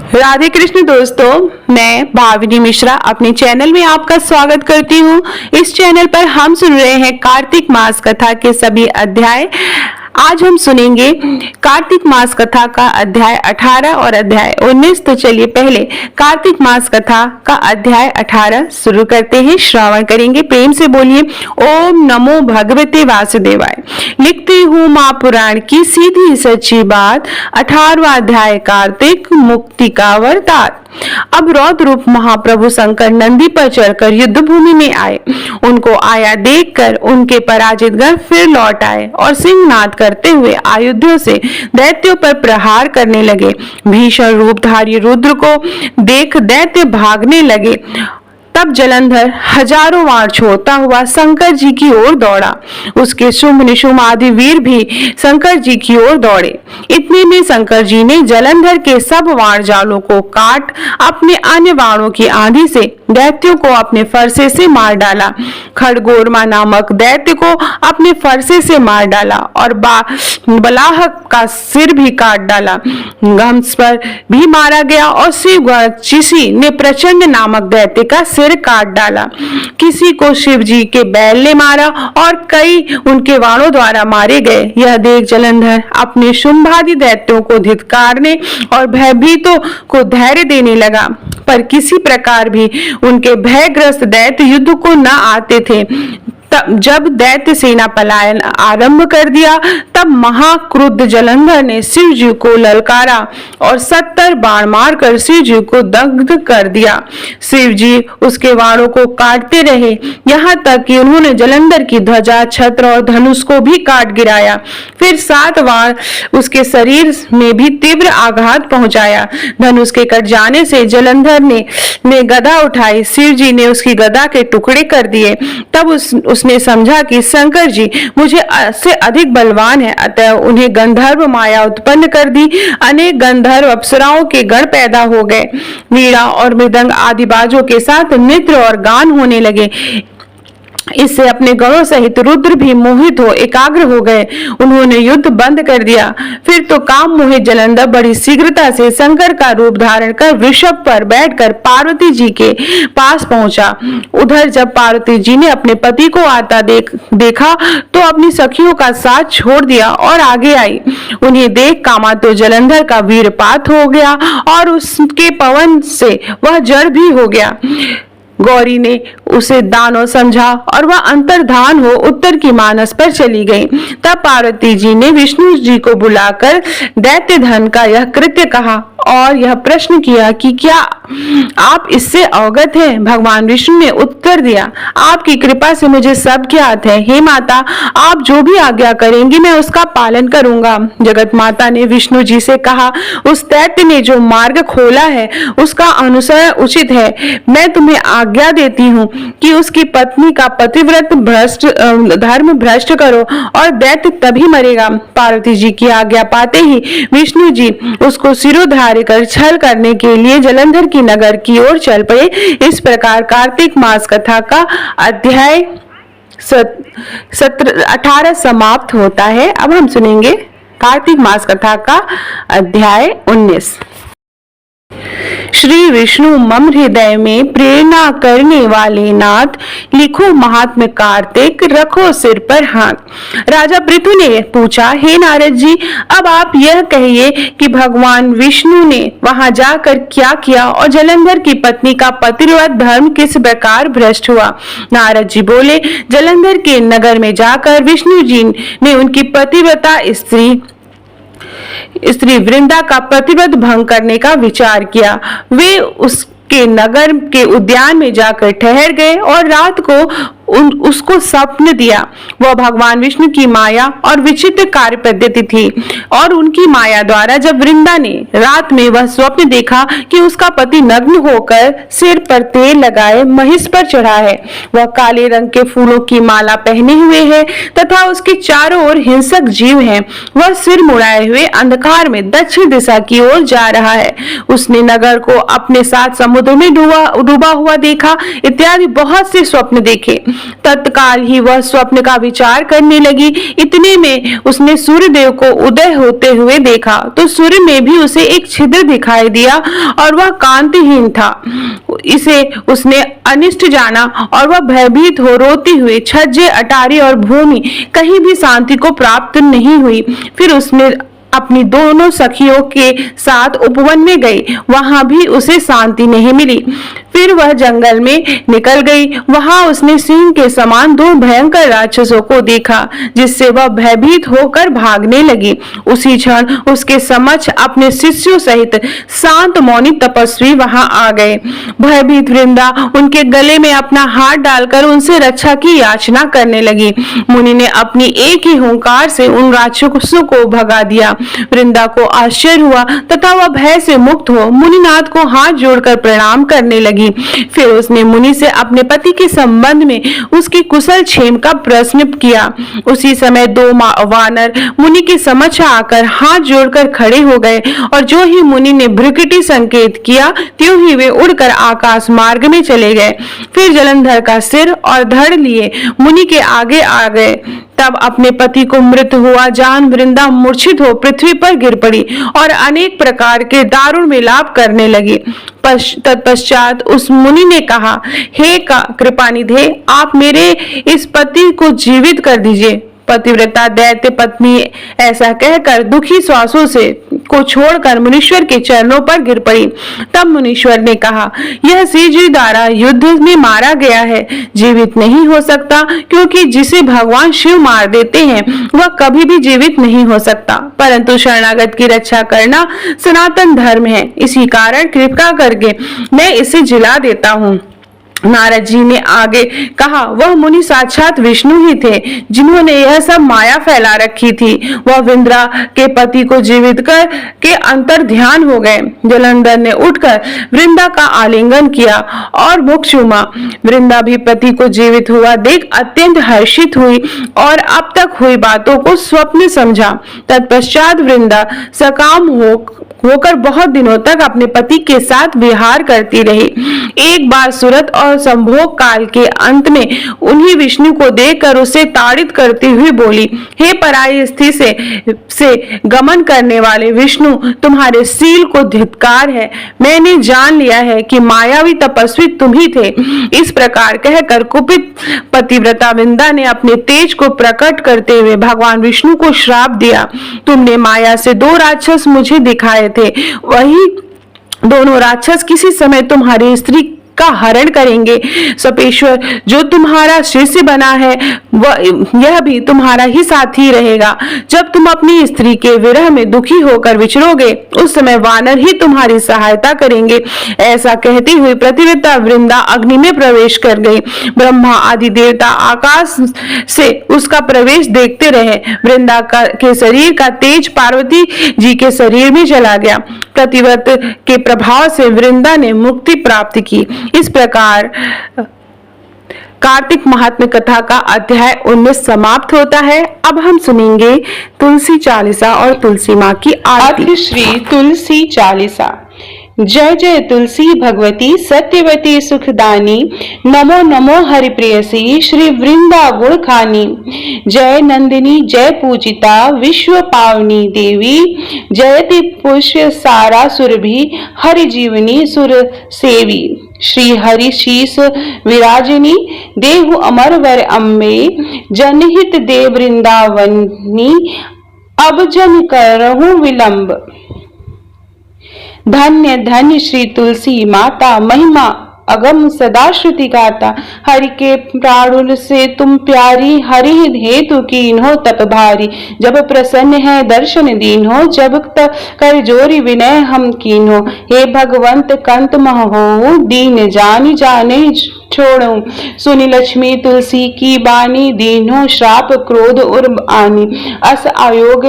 राधे कृष्ण दोस्तों, मैं भाविनी मिश्रा अपने चैनल में आपका स्वागत करती हूँ। इस चैनल पर हम सुन रहे हैं कार्तिक मास कथा के सभी अध्याय। आज हम सुनेंगे कार्तिक मास कथा का अध्याय 18 और अध्याय 19। तो चलिए पहले कार्तिक मास कथा का अध्याय 18 शुरू करते हैं, श्रवण करेंगे। प्रेम से बोलिए ओम नमो भगवते वासुदेवाय। लिखती हूँ माँ पुराण की सीधी सच्ची बात, 18वां अध्याय कार्तिक मुक्ति का वरदान। अब रौद्र रूप महाप्रभु शंकर नंदी पर चढ़कर युद्ध भूमि में आए। उनको आया देखकर उनके पराजित गण फिर लौट आए और सिंहनाद करते हुए आयुधों से दैत्यों पर प्रहार करने लगे। भीषण रूपधारी रुद्र को देख दैत्य भागने लगे। तब जलंधर हजारों वार छोड़ता हुआ शंकर जी की ओर दौड़ा। उसके शुंभ निशुंभ आदि वीर भी शंकर जी की ओर दौड़े। इतने में शंकर जी ने जलंधर के सब वार जालों को काट अपने अन्य वारों की आंधी से दैत्यों को अपने फरसे से मार डाला। खड़गोरमा नामक दैत्य को अपने फरसे से मार डाला और बलाहक का सिर भी काट डाला। गम्स पर भी मारा गया और शिव चिसी ने प्रचंड नामक दैत्य का सिर काट डाला। किसी को शिव जी के बैल ने मारा और कई उनके वाणों द्वारा मारे गए। यह देख जलंधर अपने शुंभादि दैत्यों को धिक्कारने और भयभीतों को धैर्य देने लगा, पर किसी प्रकार भी उनके भयग्रस्त दैत्य युद्ध को न आते थे। जब दैत्य सेना पलायन आरंभ कर दिया, तब महाक्रुद्ध जलंधर ने शिव जी को ललकारा और 70 बाण मारकर शिव जी को दग्ध कर दिया। शिव जी उसके वाणों को काटते रहे, यहाँ तक कि उन्होंने जलंधर की ध्वजा, छत्र और धनुष को भी काट गिराया। फिर 7 बार उसके शरीर में भी तीव्र आघात पहुंचाया। धनुष के कट जाने से जलंधर ने गदा उठाई। शिव जी ने उसकी गदा के टुकड़े कर दिए। तब उसने समझा कि शंकर जी मुझे से अधिक बलवान है, अतः उन्हें गंधर्व माया उत्पन्न कर दी। अनेक गंधर्व अप्सराओं के गण पैदा हो गए। वीणा और मृदंग आदि बाजों के साथ नृत्य और गान होने लगे। इससे अपने गणों सहित रुद्र भी मोहित हो एकाग्र हो गए। उन्होंने युद्ध बंद कर दिया। फिर तो काम मोहित जलंधर बड़ी शीघ्रता से शंकर का रूप धारण कर वृषभ पर बैठकर पार्वती जी के पास पहुंचा। उधर जब पार्वती जी ने अपने पति को आता देखा तो अपनी सखियों का साथ छोड़ दिया और आगे आई। उन्हें देख कामातुर जलंधर का वीरपात हो गया और उसके पवन से वह जड़ भी हो गया। गौरी ने उसे दानव समझा और वह अंतर्धान हो उत्तर की मानस पर चली गई। तब पार्वती जी ने विष्णु जी को बुलाकर दैत्य धन का यह कृत्य कहा और यह प्रश्न किया कि क्या आप इससे अवगत हैं? भगवान विष्णु ने उत्तर दिया, आपकी कृपा से मुझे सब ज्ञात है। हे माता, आप जो भी आज्ञा करेंगी मैं उसका पालन करूंगा। जगत माता ने विष्णु जी से कहा, उस दैत्य ने जो मार्ग खोला है उसका अनुसरण उचित है। मैं तुम्हें आज्ञा देती हूँ कि उसकी पत्नी का पतिव्रत धर्म भ्रष्ट करो और दैत्य तभी मरेगा। पार्वती जी की आज्ञा पाते ही विष्णु जी उसको सिरोधार्य कर छल करने के लिए जलंधर की नगर की ओर चल पड़े। इस प्रकार कार्तिक मास कथा का अध्याय 18 समाप्त होता है। अब हम सुनेंगे कार्तिक मास कथा का अध्याय 19। श्री विष्णु मम हृदय में प्रेरणा करने वाले नाथ, लिखो महात्म्य कार्तिक, रखो सिर पर हाथ। राजा पृथु ने पूछा, हे नारद जी, अब आप यह कहिए कि भगवान विष्णु ने वहां जाकर क्या किया और जलंधर की पत्नी का पतिव्रत धर्म किस प्रकार भ्रष्ट हुआ? नारद जी बोले, जलंधर के नगर में जाकर विष्णु जी ने उनकी पतिव्रता स्त्री वृंदा का प्रतिव्रत भंग करने का विचार किया। वे उसके नगर के उद्यान में जाकर ठहर गए और रात को उसको स्वप्न दिया। वह भगवान विष्णु की माया और विचित्र कार्य पद्धति थी और उनकी माया द्वारा जब वृंदा ने रात में वह स्वप्न देखा कि उसका पति नग्न होकर सिर पर तेल लगाए महिष पर चढ़ा है, वह काले रंग के फूलों की माला पहने हुए है तथा उसके चारों ओर हिंसक जीव हैं, वह सिर मुड़ाए हुए अंधकार में दक्षिण दिशा की ओर जा रहा है, उसने नगर को अपने साथ समुद्र में डूबा हुआ देखा इत्यादि बहुत से स्वप्न देखे। तत्काल ही वह स्वप्न का विचार करने लगी। इतने में उसने सूर्यदेव को उदय होते हुए देखा तो सूर्य में भी उसे एक छिद्र दिखाई दिया और वह कांतिहीन था। इसे उसने अनिष्ट जाना और वह भयभीत हो रोती हुई छज्जे, अटारी और भूमि कहीं भी शांति को प्राप्त नहीं हुई। फिर उसने अपनी दोनों सखियों के साथ उपवन में गई, वहां भी उसे शांति नहीं मिली। फिर वह जंगल में निकल गई, वहां उसने सिंह के समान दो भयंकर राक्षसों को देखा जिससे वह भयभीत होकर भागने लगी। उसी क्षण उसके समक्ष अपने शिष्यों सहित शांत मौनी तपस्वी वहां आ गए। भयभीत वृंदा उनके गले में अपना हाथ डालकर उनसे रक्षा की याचना करने लगी। मुनि ने अपनी एक ही हुंकार से उन राक्षसों को भगा दिया। वृंदा को आश्चर्य हुआ तथा वह भय से मुक्त हो मुनिनाथ को हाथ जोड़कर प्रणाम करने लगी। फिर उसने मुनि से अपने पति के संबंध में उसकी कुशल क्षेम का प्रश्न किया। उसी समय दो वानर मुनि के समक्ष आकर हाथ जोड़कर खड़े हो गए और जो ही मुनि ने भ्रुकुटी संकेत किया त्यों ही वे उड़कर आकाश मार्ग में चले गए। फिर जलंधर का सिर और धड़ लिए मुनि के आगे आ गए। तब अपने पति को मृत हुआ जान वृंदा मूर्छित हो पृथ्वी पर गिर पड़ी और अनेक प्रकार के दारुण विलाप करने लगी। तत्पश्चात उस मुनि ने कहा, हे कृपानिधे, आप मेरे इस पति को जीवित कर दीजिए। पतिव्रता दैत्य पत्नी ऐसा कहकर दुखी श्वासों से को छोड़कर मुनीश्वर के चरणों पर गिर पड़ी। तब मुनीश्वर ने कहा, यह श्रीजी द्वारा युद्ध में मारा गया है, जीवित नहीं हो सकता, क्योंकि जिसे भगवान शिव मार देते हैं वह कभी भी जीवित नहीं हो सकता। परंतु शरणागत की रक्षा करना सनातन धर्म है, इसी कारण कृपा करके मैं इसे जिला देता हूँ। नारद जी ने आगे कहा, वह मुनि साक्षात विष्णु ही थे जिन्होंने यह सब माया फैला रखी थी। वह वृंदा के पति को जीवित कर के अंतर ध्यान हो गए। जलंधर ने उठकर वृंदा का आलिंगन किया और मुख चूमा। वृंदा भी पति को जीवित हुआ देख अत्यंत हर्षित हुई और अब तक हुई बातों को स्वप्न समझा। तत्पश्चात वृंदा सकाम होकर बहुत दिनों तक अपने पति के साथ विहार करती रही। एक बार सुरत और संभोग काल के अंत में उन्हीं विष्णु को देखकर उसे ताड़ित करती हुई बोली, हे पराई स्त्री से गमन करने वाले विष्णु, तुम्हारे शील को धिक्कार है। मैंने जान लिया है कि मायावी तपस्वी तुम ही थे। इस प्रकार कहकर कुपित पतिव्रता वृंदा ने अपने तेज को प्रकट करते हुए भगवान विष्णु को श्राप दिया। तुमने माया से दो राक्षस मुझे दिखाए थे, वही दोनों राक्षस किसी समय तुम्हारी स्त्री का हरण करेंगे। सपेश्वर जो तुम्हारा शिष्य बना है यह भी तुम्हारा ही साथी रहेगा। जब तुम अपनी स्त्री के विरह में दुखी होकर विचरोगे उस समय वानर ही तुम्हारी सहायता करेंगे। ऐसा कहती हुई पतिव्रता वृंदा अग्नि में प्रवेश कर गई। ब्रह्मा आदि देवता आकाश से उसका प्रवेश देखते रहे। वृंदा के शरीर का तेज पार्वती जी के शरीर में चला गया। प्रतिव्रत के प्रभाव से वृंदा ने मुक्ति प्राप्त की। इस प्रकार कार्तिक महात्म्य कथा का अध्याय 19 समाप्त होता है। अब हम सुनेंगे तुलसी चालीसा और तुलसी माँ की आरती। श्री तुलसी चालीसा। जय जय तुलसी भगवती सत्यवती सुखदानी, नमो नमो हरिप्रियसी श्री वृंदा गुण खानी। जय नंदिनी जय पूजिता विश्व पावनी देवी, जयति पुष्य सारा सुरभि हरि जीवनी सुर सेवी। श्री हरि शीस विराजिनी देहु अमर वर अम्बे, जनहित दे वृंदावनी अब जन करहु विलंब। धन्य धन्य श्री तुलसी माता, महिमा अगम सदा श्रुति गाता। हरि के प्राणुल से तुम प्यारी, हरि हेतु कीन्हो तप भारी। जब प्रसन्न है दर्शन दीन्हो, जब तक कर जोरी विनय हम कीन्हो। हे भगवंत कंत महो, दीन जानी जाने छोड़ो। सुनी लक्ष्मी तुलसी की बानी, दीन्हो श्राप क्रोध उर्म आनी। अस आयोग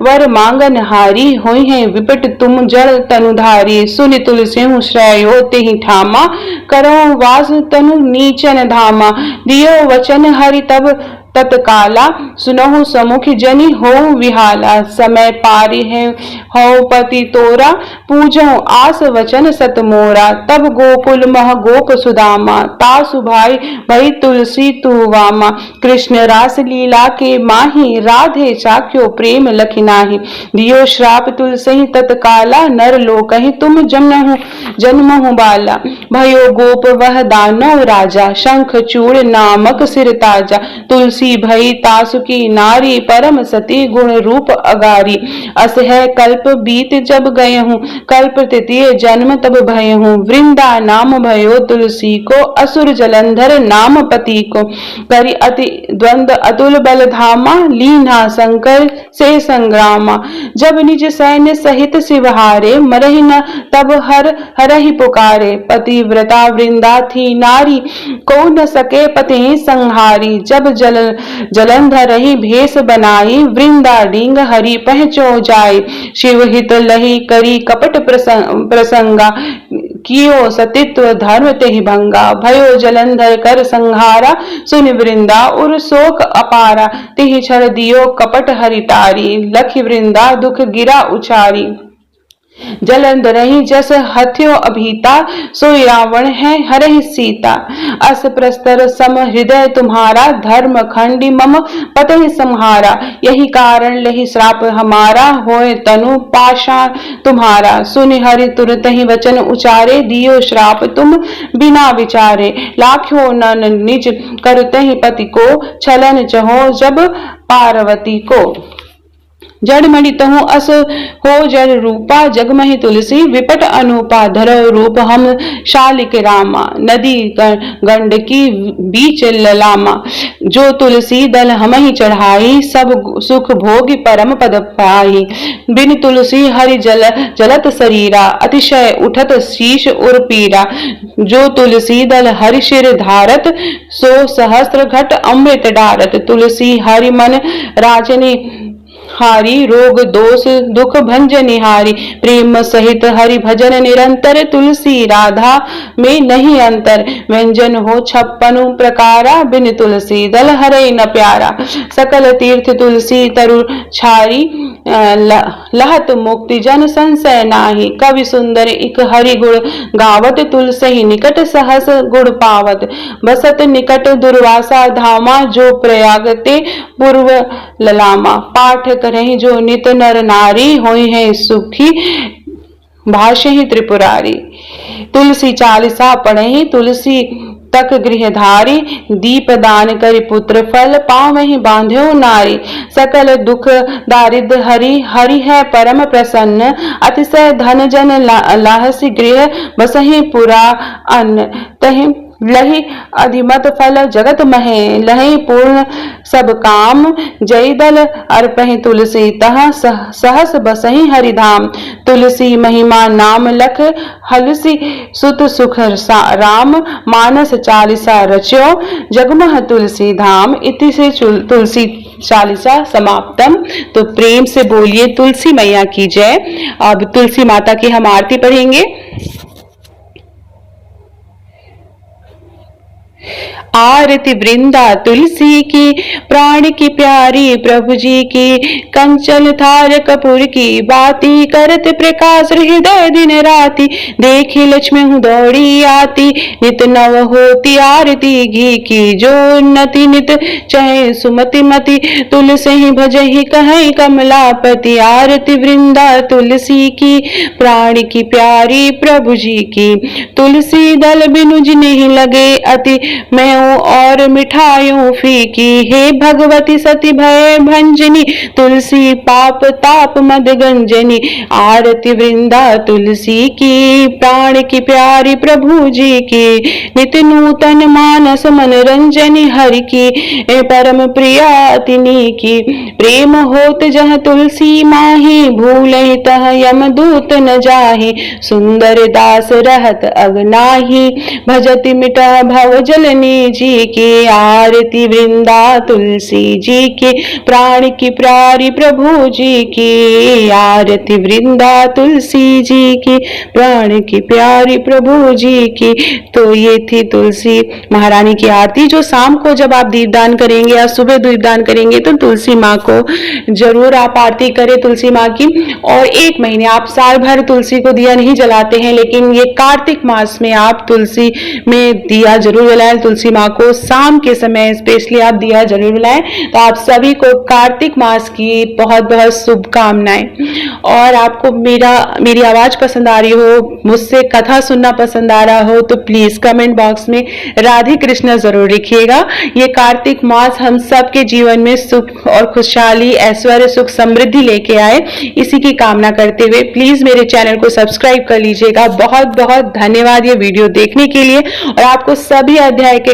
वर मांगन हारी, होई है विपट तुम जड़ तनुधारी। सुनि तुलसी श्रेयो तेहि ठामा, करो वास तनु नीचन धामा। दियो वचन हरि तब तत्काला सुनहु समुख जनि हो विहाला। समय पारी है हो पति तोरा, पूजो आस वचन सत मोरा। तब गोकुल मह गोप सुदामा, तासु भाई भई तुलसी तू वामा। कृष्ण रास लीला के माही, राधे चाख्यो प्रेम लखिनाही। दियो श्राप तुलसी तत्काला, नर लोकहि तुम जन्महु बाला। भयो गोप वह दानव राजा, शंख चूड़ नामक सिर ताजा। तुलसी भई तासु की नारी, परम सती गुण रूप अगारी। अस है कल्प बीत जब गए हूँ, कल्प तृतीय जन्म तब भय हूँ। वृंदा नाम भयो तुलसी को, असुर जलंधर नाम पति को। करि अति द्वंद अतुल बल धामा, लीना शंकर से संग्रामा। जब निज सैन्य सहित शिवहारे, मरहि न तब हरहि पुकारे। पतिव्रता वृंदा थी नारी, को न सके पति संहारी। जब जलंधर ही भेष बनाई, वृंदा डींग हरि पहचो जाय। शिव हित लही करी कपट प्रसंगा, कियो सतित्व धर्म तेहि भंगा। भयो जलंधर कर संहारा, सुन वृंदा उर शोक अपारा। तिहि छड़ दियो कपट हरि टारी, लखि वृंदा दुख गिरा उचारी। जलंधरहि जस हथ्यो अभीता, सोई रावण है हरहि सीता। अस प्रस्तर सम हृदय तुम्हारा, धर्म खंडी मम पतहि संहारा। यही कारण लही श्राप हमारा, होए तनु पाषाण तुम्हारा। सुनि हरि तुरत ही वचन उचारे, दियो श्राप तुम बिना विचारे। लाख्यो नन निज करतहि पति को, छलन चहो जब पार्वती को। जड़मणि तहु अस हो जड़ रूपा, जगमहि तुलसी विपट अनूपा। धरो रूप हम शालिक रामा, नदी गंडकी बीच ललामा। जो तुलसी दल हमहि चढ़ाई, सब सुख भोग परम पद पाई। बिन तुलसी हरि जलत शरीरा, अतिशय उठत शीश उर पीरा। जो तुलसी दल हरि शिर धारत, सो सहस्त्र घट अमृत डारत। तुलसी हरि मन राजनी हारी, रोग दोष दुख भंजनिहारी। प्रेम सहित हरि भजन निरंतर, तुलसी राधा में नहीं अंतर। व्यंजन हो 56 प्रकारा, बिन तुलसी दल हरे न प्यारा। सकल तीर्थ तुलसी तरु छारी, लहत मुक्ति जन संशय नाही। कवि सुंदर इक हरि गुण गावत, तुलसी निकट सहस गुण पावत। बसत निकट दुर्वासा धामा, जो प्रयाग ते पूर्व ललामा। पाठ करहि जो नित नर नारी, होई है सुखी भाष्य ही त्रिपुरारी। तुलसी चालीसा पढ़हि, तुलसी तक गृहधारी। दीप दान करि पुत्र फल, पावहि बांध्यो नारी। सकल दुख दारिद्र हरि, हरि है परम प्रसन्न। अतिशय धन जन लाहसी गृह, बसहि पुरा अन्न। तहि लहि अधिमत फल जगत महे, लहि पूर्ण सब काम। जय दल अर्पहि तुलसी, तह सहस बसहि हरिधाम। तुलसी महिमा नाम लख, हलसी सुत सुख राम। मानस चालीसा रच्यो, जगमह तुलसी धाम। इति से तुलसी चालीसा समाप्तम। तो प्रेम से बोलिए तुलसी मैया की जय। अब तुलसी माता की हम आरती पढ़ेंगे। आरती वृंदा तुलसी की, प्राण की प्यारी प्रभु जी की। कंचन थार कपूर की बाती, करत प्रकाश हृदय दिन राती। देखी लक्ष्मी हूँ दौड़ी आती, नित नव होती आरती घी की। जो उन्नति नित चहे सुमति मति, तुलसी ही भजहि कहीं कमलापति। आरती वृंदा तुलसी की, प्राण की प्यारी प्रभु जी की। तुलसी दल बिनु जिन्हि लगे अति, मैं और मिठाइयों फीकी। हे भगवती सती भय भंजनी, तुलसी पाप ताप मद गंजनी। आरती वृंदा तुलसी की, प्राण की प्यारी प्रभु जी की। नित नूतन मानस मनोरंजनी, हरि की परम प्रिया तिनी की। प्रेम होत जह तुलसी माही, भूलहि तह यमदूत न जाहि। सुंदर दास रहत अगनाही, भजति मिटा भव जलनी जी की आरती वृंदा तुलसी जी की, प्राण की प्यारी प्रभु जी की आरती वृंदा तुलसी जी की, प्राण की प्यारी प्रभु जी की। तो ये थी तुलसी महारानी की आरती, जो शाम को जब आप दीपदान करेंगे या सुबह दीपदान करेंगे तो तुलसी माँ को जरूर आप आरती करें तुलसी माँ की। और 1 महीने, आप साल भर तुलसी को दिया नहीं जलाते हैं, लेकिन ये कार्तिक मास में आप तुलसी में दिया जरूर जलाएं। तुलसी माँ को शाम के समय स्पेशली आप दिया जरूर जलाएं। तो आप सभी को कार्तिक मास की बहुत बहुत शुभकामनाएं। और आपको मेरी आवाज पसंद आ रही हो, मुझसे कथा सुनना पसंद आ रहा हो, तो प्लीज कमेंट बॉक्स में राधे कृष्ण जरूर लिखिएगा। ये कार्तिक मास हम सबके जीवन में सुख और खुशहाली, ऐश्वर्य, सुख, समृद्धि लेके आए, इसी की कामना करते हुए प्लीज मेरे चैनल को सब्सक्राइब कर लीजिएगा। बहुत बहुत धन्यवाद ये वीडियो देखने के लिए। और आपको सभी अध्याय के